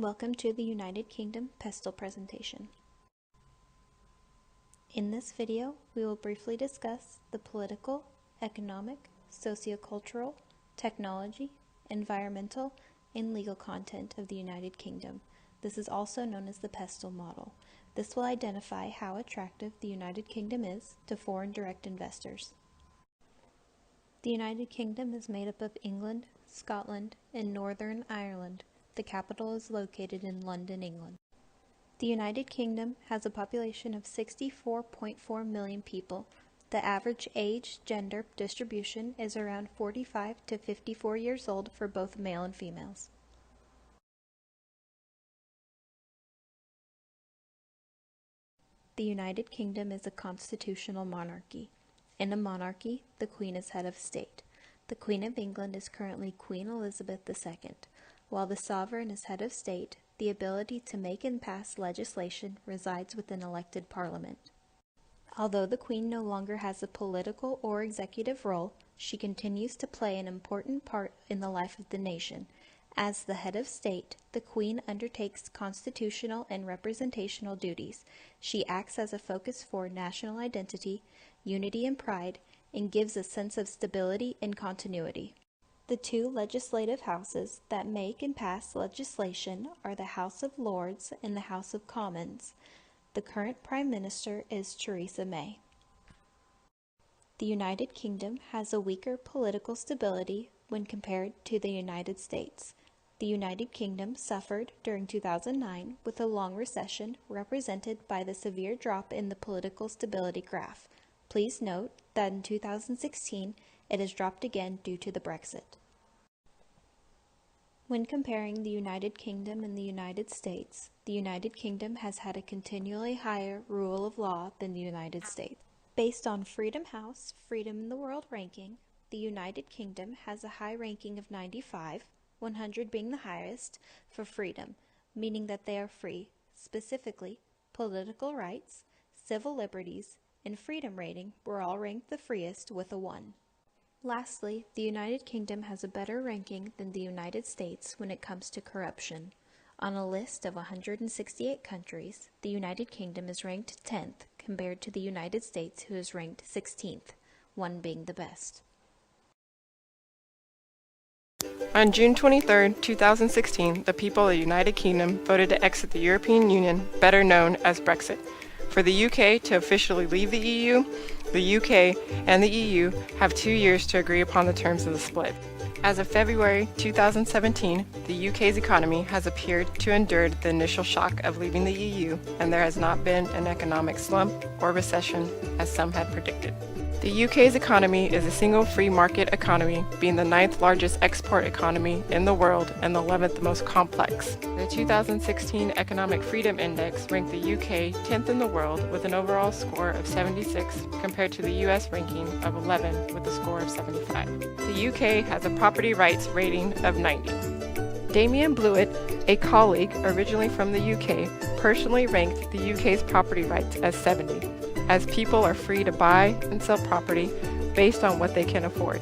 Welcome to the United Kingdom Pestle presentation. In this video, we will briefly discuss the political, economic, sociocultural, technology, environmental, and legal content of the United Kingdom. This is also known as the Pestle model. This will identify how attractive the United Kingdom is to foreign direct investors. The United Kingdom is made up of England, Scotland, and Northern Ireland. The capital is located in London, England. The United Kingdom has a population of 64.4 million people. The average age-gender distribution is around 45 to 54 years old for both male and females. The United Kingdom is a constitutional monarchy. In a monarchy, the Queen is head of state. The Queen of England is currently Queen Elizabeth II. While the sovereign is head of state, the ability to make and pass legislation resides with an elected parliament. Although the Queen no longer has a political or executive role, she continues to play an important part in the life of the nation. As the head of state, the Queen undertakes constitutional and representational duties. She acts as a focus for national identity, unity and pride, and gives a sense of stability and continuity. The two legislative houses that make and pass legislation are the House of Lords and the House of Commons. The current Prime Minister is Theresa May. The United Kingdom has a weaker political stability when compared to the United States. The United Kingdom suffered during 2009 with a long recession represented by the severe drop in the political stability graph. Please note that in 2016, it has dropped again due to the Brexit. When comparing the United Kingdom and the United States, the United Kingdom has had a continually higher rule of law than the United States. Based on Freedom House Freedom in the World ranking, the United Kingdom has a high ranking of 95, 100 being the highest, for freedom, meaning that they are free, specifically political rights, civil liberties, and freedom rating were all ranked the freest with a 1. Lastly, the United Kingdom has a better ranking than the United States when it comes to corruption. On a list of 168 countries, the United Kingdom is ranked 10th compared to the United States, who is ranked 16th, 1 being the best. On June 23, 2016, the people of the United Kingdom voted to exit the European Union, better known as Brexit. For the UK to officially leave the EU, the UK and the EU have 2 years to agree upon the terms of the split. As of February 2017, the UK's economy has appeared to endure the initial shock of leaving the EU, and there has not been an economic slump or recession as some had predicted. The UK's economy is a single free market economy, being the 9th largest export economy in the world and the 11th most complex. The 2016 Economic Freedom Index ranked the UK 10th in the world with an overall score of 76 compared to the US ranking of 11 with a score of 75. The UK has a property rights rating of 90. Damien Blewett, a colleague originally from the UK, personally ranked the UK's property rights as 70. As people are free to buy and sell property based on what they can afford.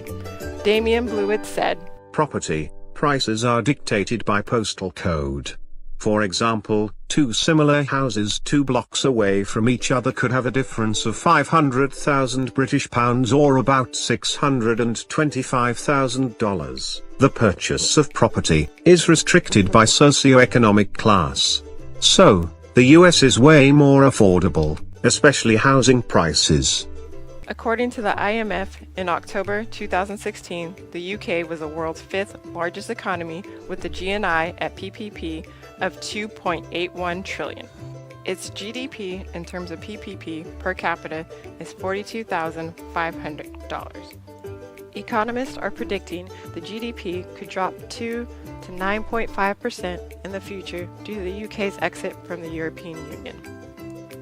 Damien Blewett said, "Property prices are dictated by postal code. For example, two similar houses 2 blocks away from each other could have a difference of £500,000 or about $625,000. The purchase of property is restricted by socioeconomic class. So, the US is way more affordable, especially housing prices." According to the IMF, in October 2016, the UK was the world's 5th largest economy with the GNI at PPP of $2.81 trillion. Its GDP in terms of PPP per capita is $42,500. Economists are predicting the GDP could drop 2 to 9.5% in the future due to the UK's exit from the European Union.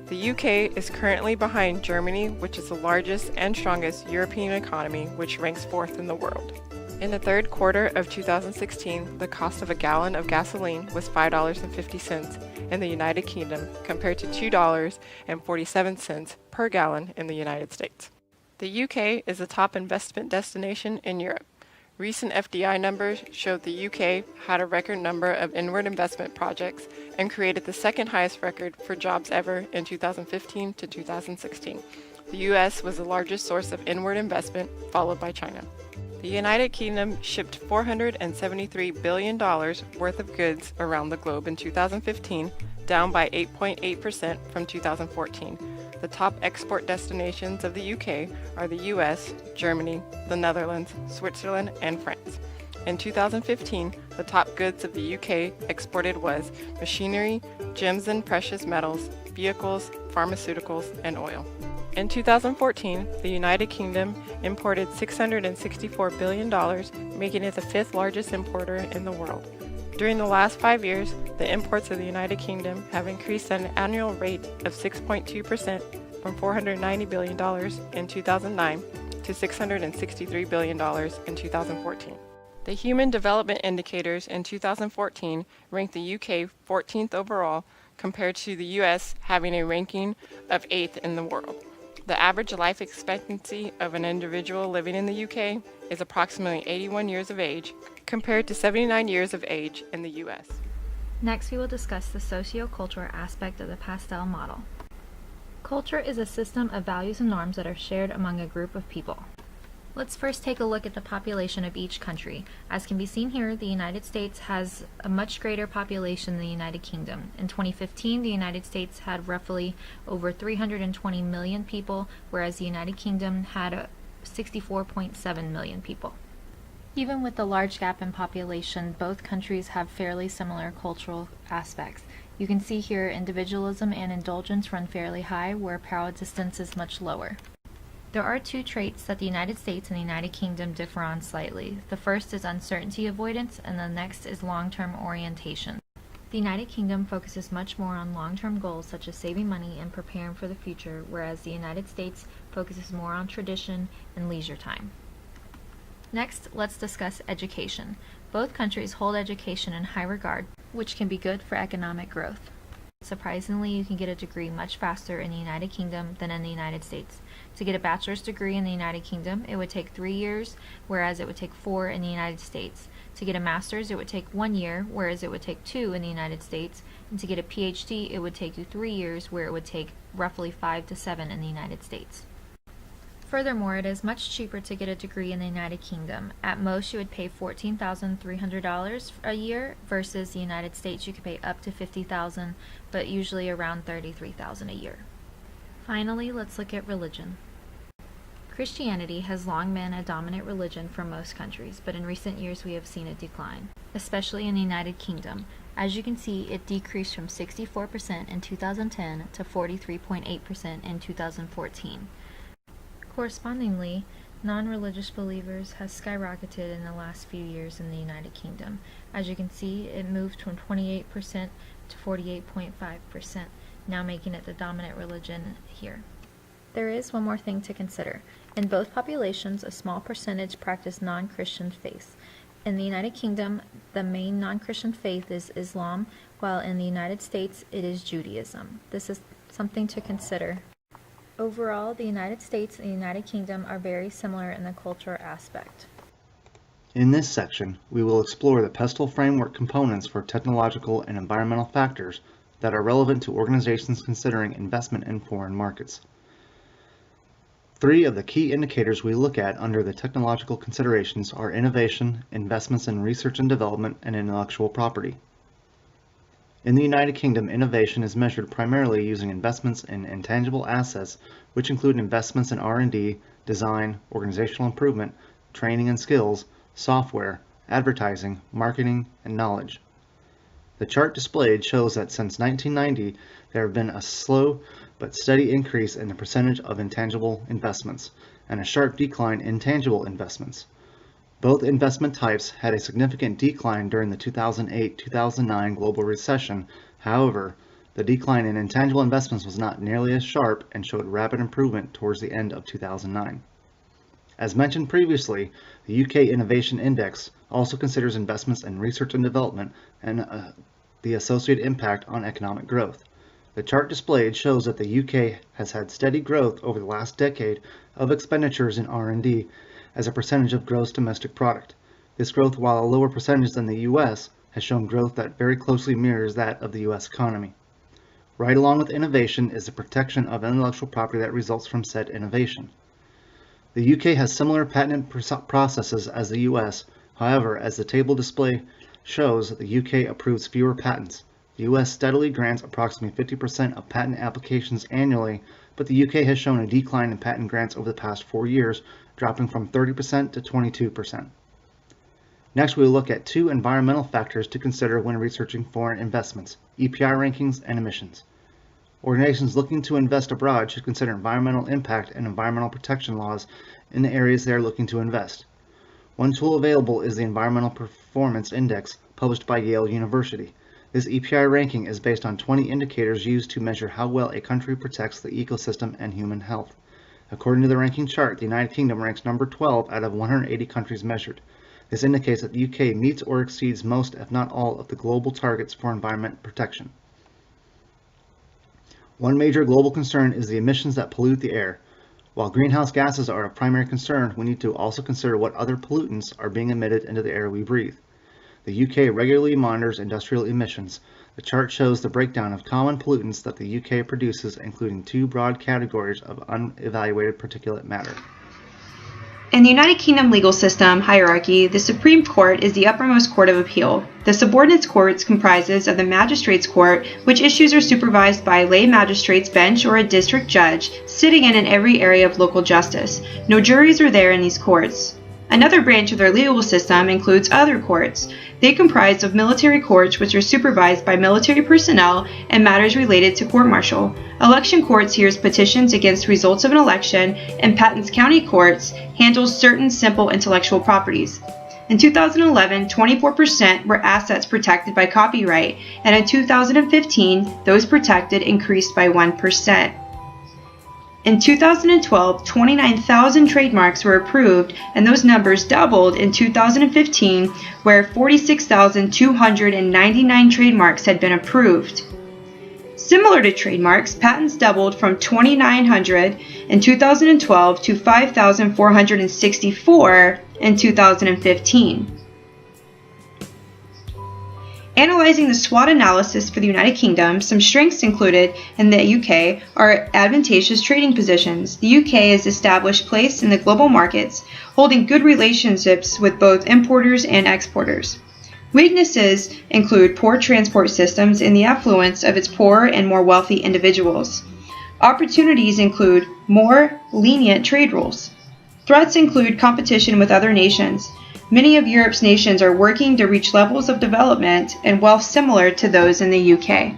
The UK is currently behind Germany, which is the largest and strongest European economy, which ranks 4th in the world. In the third quarter of 2016, the cost of a gallon of gasoline was $5.50 in the United Kingdom compared to $2.47 per gallon in the United States. The UK is the top investment destination in Europe. Recent FDI numbers showed the UK had a record number of inward investment projects and created the second highest record for jobs ever in 2015 to 2016. The US was the largest source of inward investment, followed by China. The United Kingdom shipped $473 billion worth of goods around the globe in 2015, down by 8.8% from 2014. The top export destinations of the UK are the US, Germany, the Netherlands, Switzerland, and France. In 2015, the top goods of the UK exported was machinery, gems and precious metals, vehicles, pharmaceuticals, and oil. In 2014, the United Kingdom imported $664 billion, making it the fifth largest importer in the world. During the last 5 years, the imports of the United Kingdom have increased at an annual rate of 6.2% from $490 billion in 2009 to $663 billion in 2014. The Human Development Indicators in 2014 ranked the UK 14th overall, compared to the US having a ranking of 8th in the world. The average life expectancy of an individual living in the UK is approximately 81 years of age, compared to 79 years of age in the US. Next, we will discuss the socio-cultural aspect of the pastel model. Culture is a system of values and norms that are shared among a group of people. Let's first take a look at the population of each country. As can be seen here, the United States has a much greater population than the United Kingdom. In 2015, the United States had roughly over 320 million people, whereas the United Kingdom had 64.7 million people. Even with the large gap in population, both countries have fairly similar cultural aspects. You can see here individualism and indulgence run fairly high, where Protestants is much lower. There are two traits that the United States and the United Kingdom differ on slightly. The first is uncertainty avoidance, and the next is long-term orientation. The United Kingdom focuses much more on long-term goals such as saving money and preparing for the future, whereas the United States focuses more on tradition and leisure time. Next, let's discuss education. Both countries hold education in high regard, which can be good for economic growth. Surprisingly, you can get a degree much faster in the United Kingdom than in the United States. To get a bachelor's degree in the United Kingdom, it would take 3 years, whereas it would take 4 in the United States. To get a master's, it would take 1 year, whereas it would take 2 in the United States. And to get a PhD, it would take you 3 years, where it would take roughly 5 to 7 in the United States. Furthermore, it is much cheaper to get a degree in the United Kingdom. At most, you would pay $14,300 a year, versus the United States you could pay up to $50,000, but usually around $33,000 a year. Finally, let's look at religion. Christianity has long been a dominant religion for most countries, but in recent years we have seen a decline, especially in the United Kingdom. As you can see, it decreased from 64% in 2010 to 43.8% in 2014. Correspondingly, non-religious believers has skyrocketed in the last few years in the United Kingdom. As you can see, it moved from 28% to 48.5%, now making it the dominant religion here. There is one more thing to consider. In both populations, a small percentage practice non-Christian faiths. In the United Kingdom, the main non-Christian faith is Islam, while in the United States, it is Judaism. This is something to consider. Overall, the United States and the United Kingdom are very similar in the cultural aspect. In this section, we will explore the PESTEL framework components for technological and environmental factors that are relevant to organizations considering investment in foreign markets. 3 of the key indicators we look at under the technological considerations are innovation, investments in research and development, and intellectual property. In the United Kingdom, innovation is measured primarily using investments in intangible assets, which include investments in R&D, design, organizational improvement, training and skills, software, advertising, marketing, and knowledge. The chart displayed shows that since 1990, there have been a slow but steady increase in the percentage of intangible investments and a sharp decline in tangible investments. Both investment types had a significant decline during the 2008-2009 global recession. However, the decline in intangible investments was not nearly as sharp and showed rapid improvement towards the end of 2009. As mentioned previously, the UK Innovation Index also considers investments in research and development and the associated impact on economic growth. The chart displayed shows that the UK has had steady growth over the last decade of expenditures in R&D as a percentage of gross domestic product. This growth, while a lower percentage than the US, has shown growth that very closely mirrors that of the US economy. Right along with innovation is the protection of intellectual property that results from said innovation. The UK has similar patent processes as the US. However, as the table display shows, the UK approves fewer patents. The US steadily grants approximately 50% of patent applications annually, but the UK has shown a decline in patent grants over the past 4 years, dropping from 30% to 22%. Next, we will look at 2 environmental factors to consider when researching foreign investments: EPI rankings and emissions. Organizations looking to invest abroad should consider environmental impact and environmental protection laws in the areas they are looking to invest. One tool available is the Environmental Performance Index, published by Yale University. This EPI ranking is based on 20 indicators used to measure how well a country protects the ecosystem and human health. According to the ranking chart, the United Kingdom ranks number 12 out of 180 countries measured. This indicates that the UK meets or exceeds most, if not all, of the global targets for environment protection. One major global concern is the emissions that pollute the air. While greenhouse gases are a primary concern, we need to also consider what other pollutants are being emitted into the air we breathe. The UK regularly monitors industrial emissions. The chart shows the breakdown of common pollutants that the UK produces, including 2 broad categories of unevaluated particulate matter. In the United Kingdom legal system hierarchy, the Supreme Court is the uppermost court of appeal. The subordinate courts comprises of the Magistrates' Court, which issues are supervised by a lay magistrates bench or a district judge, sitting in every area of local justice. No juries are there in these courts. Another branch of their legal system includes other courts. They comprise of military courts, which are supervised by military personnel and matters related to court-martial. Election courts hears petitions against results of an election, and Patents County Courts handles certain simple intellectual properties. In 2011, 24% were assets protected by copyright, and in 2015, those protected increased by 1%. In 2012, 29,000 trademarks were approved, and those numbers doubled in 2015, where 46,299 trademarks had been approved. Similar to trademarks, patents doubled from 2,900 in 2012 to 5,464 in 2015. Analyzing the SWOT analysis for the United Kingdom, some strengths included in the UK are advantageous trading positions. The UK has established place in the global markets, holding good relationships with both importers and exporters. Weaknesses include poor transport systems and the affluence of its poorer and more wealthy individuals. Opportunities include more lenient trade rules. Threats include competition with other nations. Many of Europe's nations are working to reach levels of development and wealth similar to those in the UK.